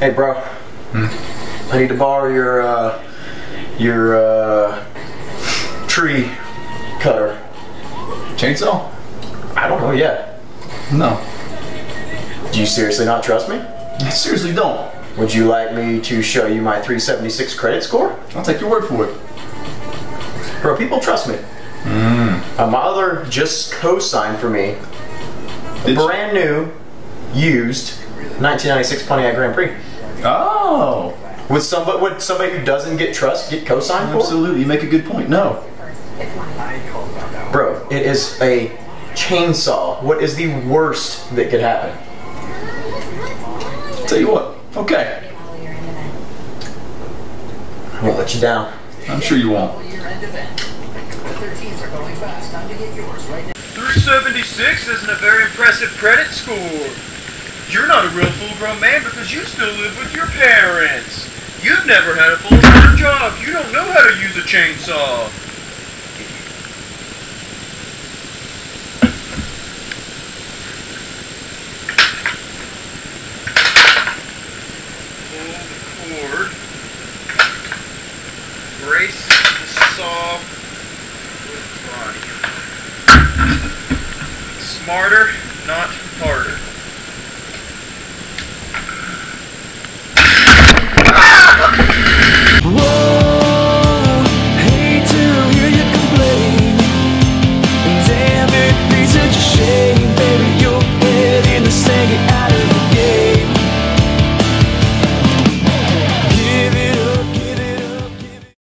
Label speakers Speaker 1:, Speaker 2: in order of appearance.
Speaker 1: Hey, bro. I need to borrow your tree cutter.
Speaker 2: Chainsaw?
Speaker 1: I don't know yet.
Speaker 2: No.
Speaker 1: Do you seriously not trust me?
Speaker 2: I seriously don't.
Speaker 1: Would you like me to show you my 376 credit score?
Speaker 2: I'll take your word for it.
Speaker 1: Bro, people trust me. My mother just co-signed for me a brand new, used 1996 Pontiac Grand Prix.
Speaker 2: Oh.
Speaker 1: Would somebody who doesn't get trust get co-signed for?
Speaker 2: Absolutely, you make a good point. No.
Speaker 1: Bro, it is a chainsaw. What is the worst that could happen?
Speaker 2: Tell you what. Okay.
Speaker 1: I won't let you down.
Speaker 2: I'm sure you won't.
Speaker 3: 376 isn't a very impressive credit score. You're not a real full-grown man because you still live with your parents. You've never had a full-time job. You don't know how to use a chainsaw. Pull the cord. Brace the saw with body. Smarter, not harder.